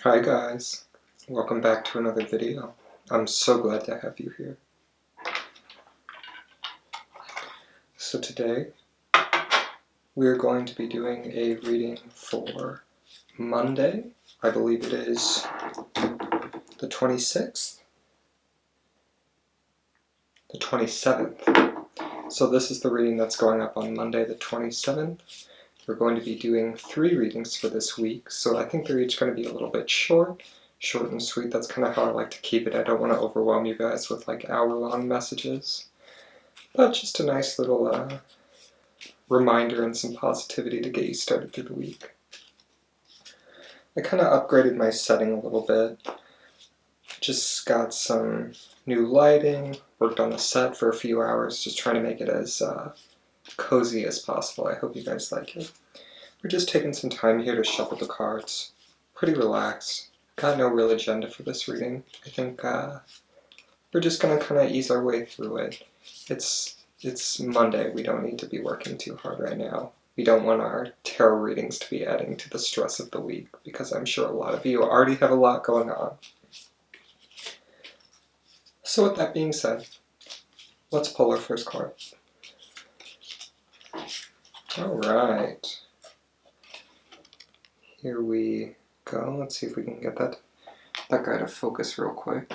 Hi guys, welcome back to another video. I'm so glad to have you here. So today, we're going to be doing a reading for Monday. I believe it is the 26th? The 27th. So this is the reading that's going up on Monday the 27th. We're going to be doing 3 readings for this week, so I think they're each going to be a little bit short and sweet. That's kind of how I like to keep it. I don't want to overwhelm you guys with like hour-long messages, but just a nice little reminder and some positivity to get you started through the week. I kind of upgraded my setting a little bit. Just got some new lighting, worked on the set for a few hours, just trying to make it as cozy as possible. I hope you guys like it. We're just taking some time here to shuffle the cards. Pretty relaxed. Got no real agenda for this reading. I think we're just going to kind of ease our way through it. It's Monday. We don't need to be working too hard right now. We don't want our tarot readings to be adding to the stress of the week, because I'm sure a lot of you already have a lot going on. So with that being said, let's pull our first card. Alright. Here we go. Let's see if we can get that guy to focus real quick.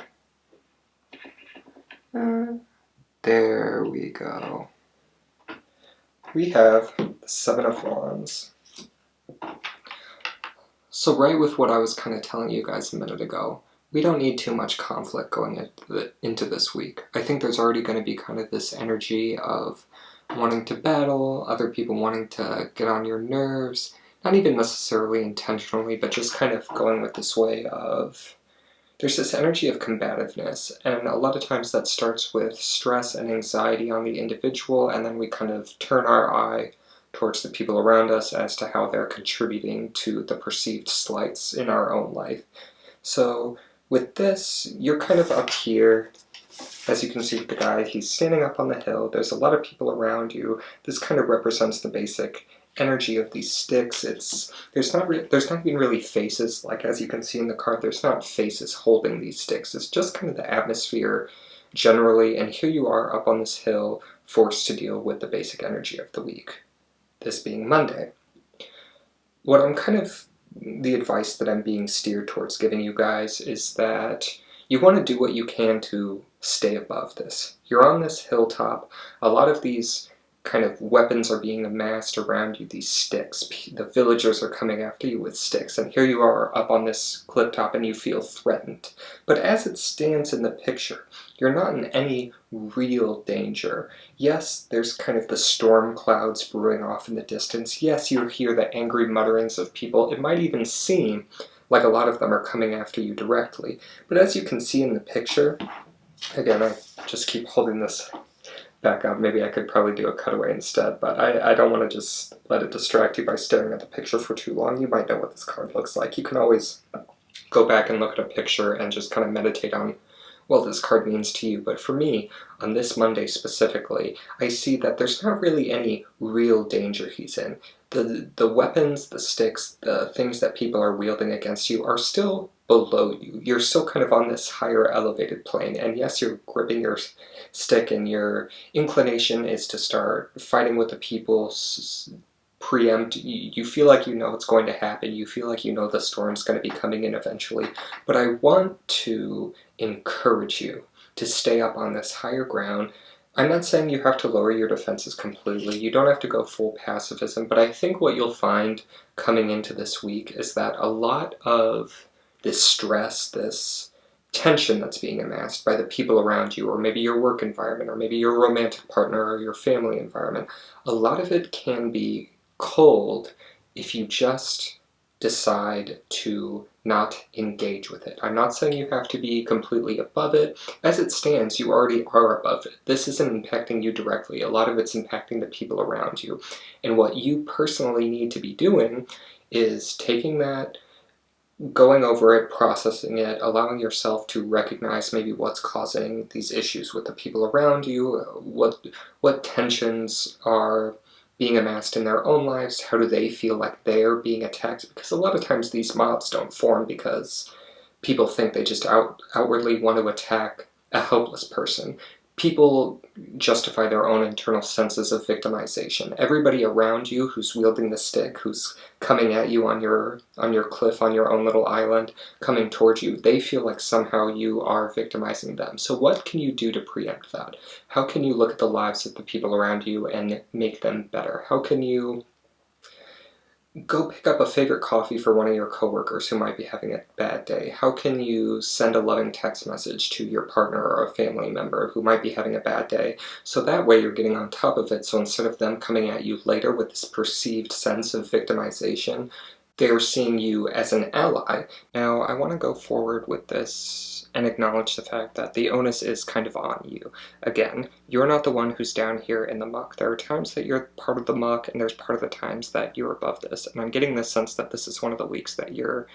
There we go. We have the 7 of Wands. So right with what I was kind of telling you guys a minute ago, we don't need too much conflict going into this week. I think there's already going to be kind of this energy of wanting to battle, other people wanting to get on your nerves, not even necessarily intentionally, but just kind of going with this way of, there's this energy of combativeness, and a lot of times that starts with stress and anxiety on the individual, and then we kind of turn our eye towards the people around us as to how they're contributing to the perceived slights in our own life. So with this, you're kind of up here. As you can see with the guy, he's standing up on the hill. There's a lot of people around you. This kind of represents the basic energy of these sticks. There's not even really faces, like as you can see in the card, there's not faces holding these sticks. It's just kind of the atmosphere generally, and here you are up on this hill, forced to deal with the basic energy of the week, this being Monday. The advice that I'm being steered towards giving you guys is that you want to do what you can to stay above this. You're on this hilltop. A lot of these kind of weapons are being amassed around you, these sticks. The villagers are coming after you with sticks, and here you are up on this cliff top and you feel threatened. But as it stands in the picture, you're not in any real danger. Yes, there's kind of the storm clouds brewing off in the distance. Yes, you hear the angry mutterings of people. It might even seem like a lot of them are coming after you directly. But as you can see in the picture, again, I just keep holding this back up. Maybe I could probably do a cutaway instead, but I don't want to just let it distract you by staring at the picture for too long. You might know what this card looks like. You can always go back and look at a picture and just kind of meditate on what this card means to you. But for me, on this Monday specifically, I see that there's not really any real danger he's in. The weapons, the sticks, the things that people are wielding against you are still below you. You're still kind of on this higher elevated plane, and yes, you're gripping your stick and your inclination is to start fighting with the people, preempt. You feel like you know what's going to happen. You feel like you know the storm's going to be coming in eventually. But I want to encourage you to stay up on this higher ground. I'm not saying you have to lower your defenses completely. You don't have to go full pacifism, but I think what you'll find coming into this week is that a lot of this stress, this tension that's being amassed by the people around you, or maybe your work environment, or maybe your romantic partner, or your family environment, a lot of it can be cold if you just decide to not engage with it. I'm not saying you have to be completely above it. As it stands, you already are above it. This isn't impacting you directly. A lot of it's impacting the people around you. And what you personally need to be doing is taking that, going over it, processing it, allowing yourself to recognize maybe what's causing these issues with the people around you, what tensions are being amassed in their own lives? How do they feel like they're being attacked? Because a lot of times these mobs don't form because people think they just outwardly want to attack a helpless person. People justify their own internal senses of victimization. Everybody around you who's wielding the stick, who's coming at you on your cliff, on your own little island, coming towards you, they feel like somehow you are victimizing them. So what can you do to preempt that? How can you look at the lives of the people around you and make them better? How can you go pick up a favorite coffee for one of your coworkers who might be having a bad day? How can you send a loving text message to your partner or a family member who might be having a bad day? So that way you're getting on top of it. So instead of them coming at you later with this perceived sense of victimization, they're seeing you as an ally. Now, I want to go forward with this and acknowledge the fact that the onus is kind of on you. Again, you're not the one who's down here in the muck. There are times that you're part of the muck, and there's part of the times that you're above this. And I'm getting the sense that this is one of the weeks that you're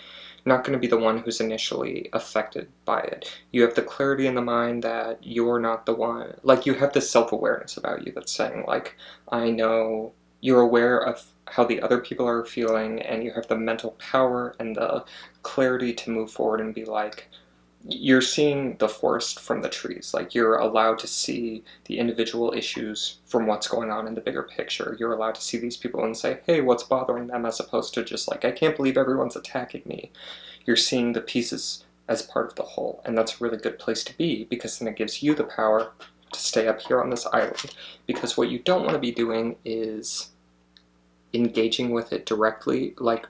not going to be the one who's initially affected by it. You have the clarity in the mind that you're not the one. Like, you have this self-awareness about you that's saying, like, I know. You're aware of how the other people are feeling, and you have the mental power and the clarity to move forward and be like, you're seeing the forest from the trees. Like, you're allowed to see the individual issues from what's going on in the bigger picture. You're allowed to see these people and say, hey, what's bothering them, as opposed to just like, I can't believe everyone's attacking me. You're seeing the pieces as part of the whole, and that's a really good place to be, because then it gives you the power to stay up here on this island. Because what you don't want to be doing is engaging with it directly. Like,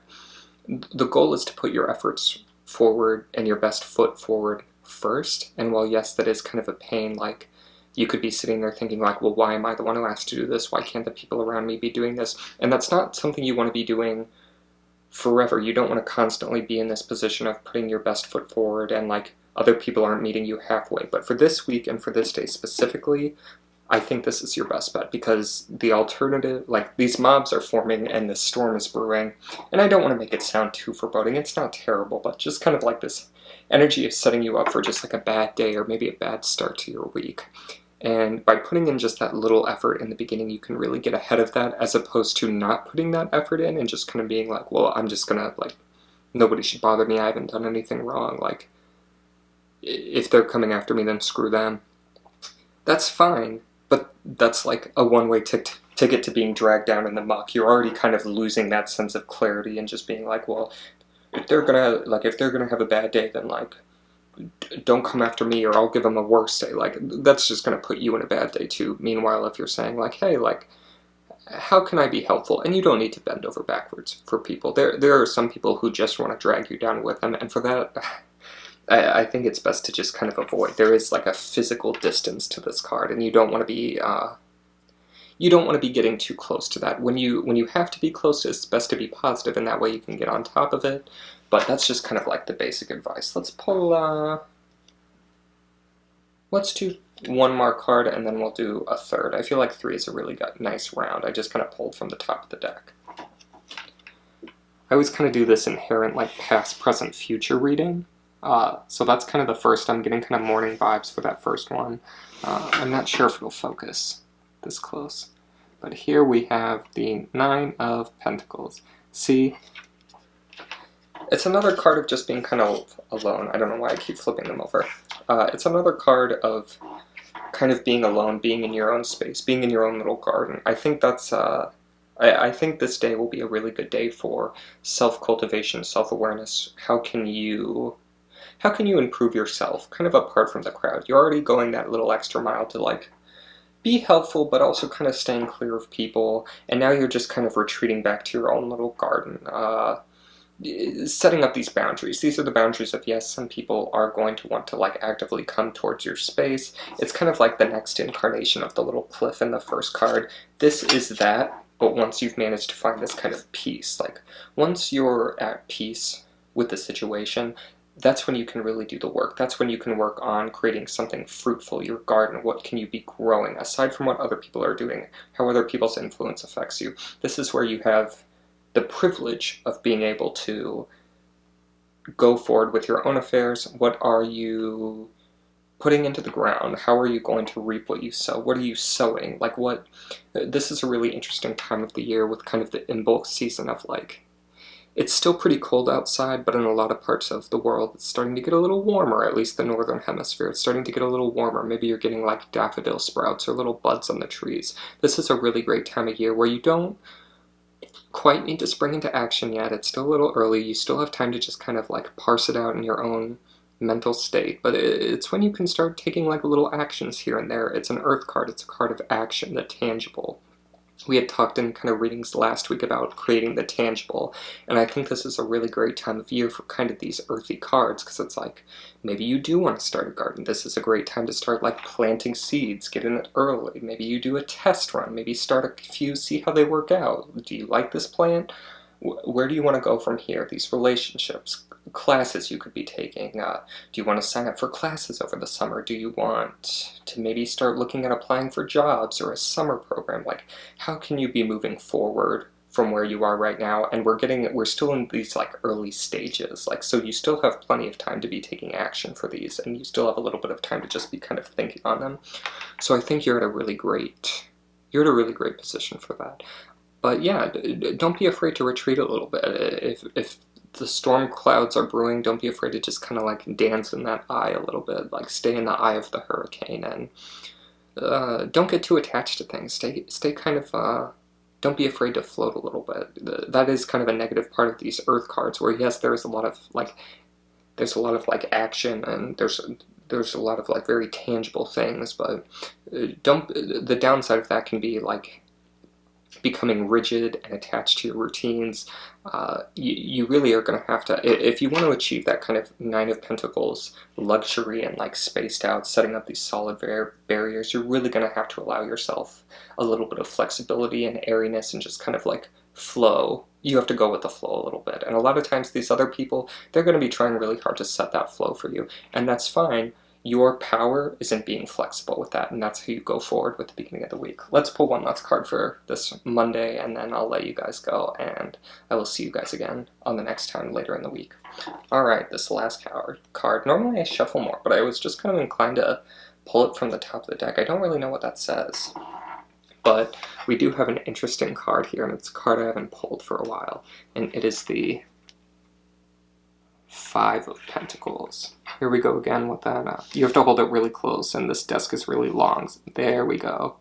the goal is to put your efforts forward and your best foot forward first. And while yes, that is kind of a pain, like, you could be sitting there thinking like, well, why am I the one who has to do this? Why can't the people around me be doing this? And that's not something you want to be doing forever. You don't want to constantly be in this position of putting your best foot forward and like other people aren't meeting you halfway. But for this week and for this day specifically, I think this is your best bet, because the alternative, like, these mobs are forming and this storm is brewing, and I don't want to make it sound too foreboding. It's not terrible, but just kind of like this energy of setting you up for just like a bad day or maybe a bad start to your week. And by putting in just that little effort in the beginning, you can really get ahead of that, as opposed to not putting that effort in and just kind of being like, well, I'm just gonna, like, nobody should bother me, I haven't done anything wrong, like, if they're coming after me, then screw them. That's fine. But that's like a one-way ticket to being dragged down in the muck. You're already kind of losing that sense of clarity and just being like, well, if they're gonna have a bad day, then like, don't come after me or I'll give them a worse day. Like, that's just gonna put you in a bad day too. Meanwhile, if you're saying like, hey, like, how can I be helpful? And you don't need to bend over backwards for people. There are some people who just want to drag you down with them, and for that, I think it's best to just kind of avoid. There is like a physical distance to this card, and you don't want to be getting too close to that. When you have to be close, it's best to be positive, and that way you can get on top of it. But that's just kind of like the basic advice. Let's pull. Let's do one more card, and then we'll do a third. I feel like 3 is a really nice round. I just kind of pulled from the top of the deck. I always kind of do this inherent like past, present, future reading. So that's kind of the first. I'm getting kind of morning vibes for that first one. I'm not sure if it'll focus this close. But here we have the 9 of Pentacles. See, it's another card of just being kind of alone. I don't know why I keep flipping them over. It's another card of kind of being alone, being in your own space, being in your own little garden. I think that's... I think this day will be a really good day for self-cultivation, self-awareness. How can you improve yourself, kind of apart from the crowd? You're already going that little extra mile to like be helpful, but also kind of staying clear of people, and now you're just kind of retreating back to your own little garden, setting up these boundaries. These are the boundaries of, yes, some people are going to want to like actively come towards your space. It's kind of like the next incarnation of the little cliff in the first card. This is that, but once you've managed to find this kind of peace, like once you're at peace with the situation, that's when you can really do the work. That's when you can work on creating something fruitful, your garden. What can you be growing, aside from what other people are doing, how other people's influence affects you? This is where you have the privilege of being able to go forward with your own affairs. What are you putting into the ground? How are you going to reap what you sow? What are you sowing? Like what, this is a really interesting time of the year with kind of the in bulk season of like, it's still pretty cold outside, but in a lot of parts of the world, it's starting to get a little warmer, at least the northern hemisphere. It's starting to get a little warmer. Maybe you're getting like daffodil sprouts or little buds on the trees. This is a really great time of year where you don't quite need to spring into action yet. It's still a little early. You still have time to just kind of like parse it out in your own mental state, but it's when you can start taking like little actions here and there. It's an earth card. It's a card of action, the tangible. We had talked in kind of readings last week about creating the tangible, and I think this is a really great time of year for kind of these earthy cards, because it's like, maybe you do want to start a garden. This is a great time to start like planting seeds, get in it early. Maybe you do a test run, maybe start a few, see how they work out. Do you like this plant? Where do you want to go from here? These relationships, classes you could be taking. Do you want to sign up for classes over the summer? Do you want to maybe start looking at applying for jobs or a summer program? Like, how can you be moving forward from where you are right now? And we're still in these like early stages. Like, so you still have plenty of time to be taking action for these, and you still have a little bit of time to just be kind of thinking on them. So I think you're at a really great position for that. But yeah, don't be afraid to retreat a little bit. If the storm clouds are brewing, don't be afraid to just kind of like dance in that eye a little bit. Like stay in the eye of the hurricane, and don't get too attached to things. Stay kind of, don't be afraid to float a little bit. That is kind of a negative part of these earth cards, where yes, there's a lot of like action, and there's a lot of like very tangible things, but the downside of that can be like becoming rigid and attached to your routines. You really are going to have to, if you want to achieve that kind of Nine of Pentacles luxury and like spaced out, setting up these solid barriers, you're really going to have to allow yourself a little bit of flexibility and airiness and just kind of like flow. You have to go with the flow a little bit. And a lot of times these other people, they're going to be trying really hard to set that flow for you. And that's fine. Your power is in being flexible with that, and that's how you go forward with the beginning of the week. Let's pull one last card for this Monday, and then I'll let you guys go, and I will see you guys again on the next time later in the week. Alright, this last card. Normally I shuffle more, but I was just kind of inclined to pull it from the top of the deck. I don't really know what that says, but we do have an interesting card here, and it's a card I haven't pulled for a while, and it is the Five of Pentacles. Here we go again with that. You have to hold it really close, and this desk is really long. There we go.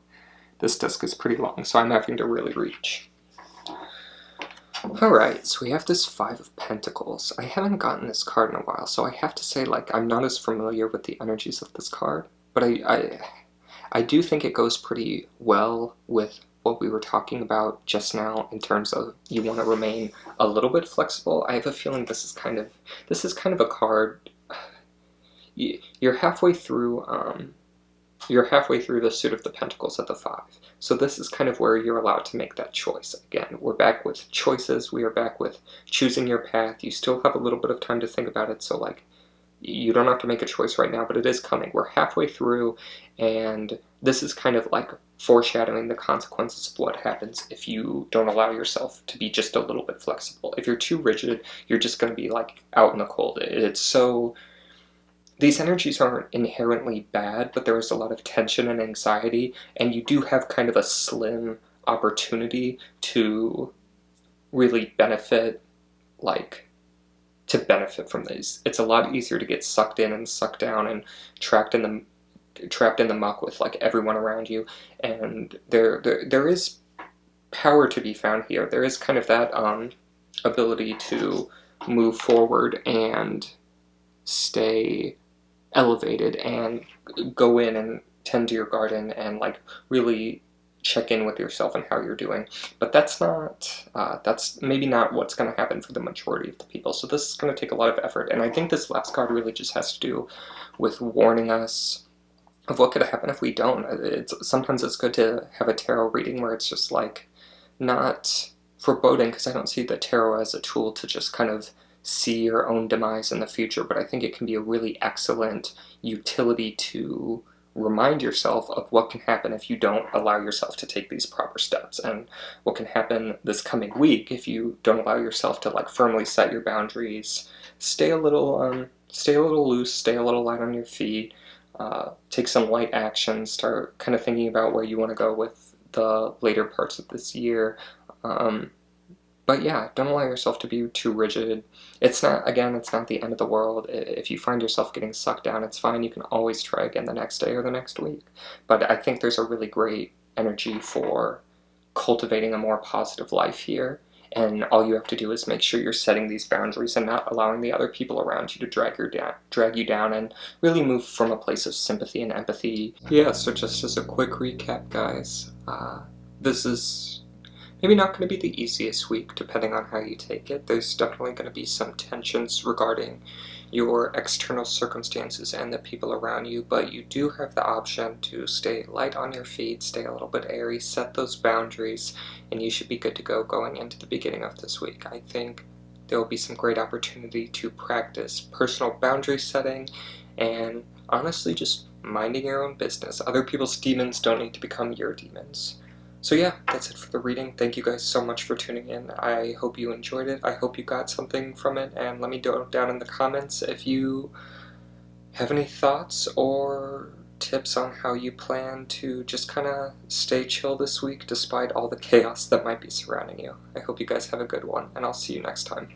This desk is pretty long, so I'm having to really reach. Alright, so we have this Five of Pentacles. I haven't gotten this card in a while, so I have to say, like, I'm not as familiar with the energies of this card, but I do think it goes pretty well with what we were talking about just now in terms of you want to remain a little bit flexible. I have a feeling this is kind of a card. You're halfway through the suit of the Pentacles at the Five. So this is kind of where you're allowed to make that choice. Again, we're back with choices. We are back with choosing your path. You still have a little bit of time to think about it. So like, you don't have to make a choice right now, but it is coming. We're halfway through, and this is kind of like foreshadowing the consequences of what happens if you don't allow yourself to be just a little bit flexible. If you're too rigid, you're just going to be like out in the cold. It's so... These energies aren't inherently bad, but there is a lot of tension and anxiety, and you do have kind of a slim opportunity to really benefit, from these. It's a lot easier to get sucked in and sucked down and trapped in the muck with like everyone around you, and there is power to be found here. There is kind of that ability to move forward and stay elevated and go in and tend to your garden and like really check in with yourself and how you're doing. But that's maybe not what's going to happen for the majority of the people. So this is going to take a lot of effort, and I think this last card really just has to do with warning us of what could happen if we don't. Sometimes it's good to have a tarot reading where it's just like not foreboding, because I don't see the tarot as a tool to just kind of see your own demise in the future, but I think it can be a really excellent utility to remind yourself of what can happen if you don't allow yourself to take these proper steps, and what can happen this coming week if you don't allow yourself to like firmly set your boundaries, stay a little loose, stay a little light on your feet, take some light action, start kind of thinking about where you want to go with the later parts of this year. But yeah, don't allow yourself to be too rigid. It's not the end of the world. If you find yourself getting sucked down, it's fine. You can always try again the next day or the next week. But I think there's a really great energy for cultivating a more positive life here. And all you have to do is make sure you're setting these boundaries and not allowing the other people around you to drag you down, and really move from a place of sympathy and empathy. Yeah, so just as a quick recap, guys, this is maybe not going to be the easiest week, depending on how you take it. There's definitely going to be some tensions regarding your external circumstances and the people around you, but you do have the option to stay light on your feet, stay a little bit airy, set those boundaries, and you should be good to go going into the beginning of this week. I think there will be some great opportunity to practice personal boundary setting and honestly just minding your own business. Other people's demons don't need to become your demons. So yeah, that's it for the reading. Thank you guys so much for tuning in. I hope you enjoyed it. I hope you got something from it, and let me know down in the comments if you have any thoughts or tips on how you plan to just kind of stay chill this week despite all the chaos that might be surrounding you. I hope you guys have a good one, and I'll see you next time.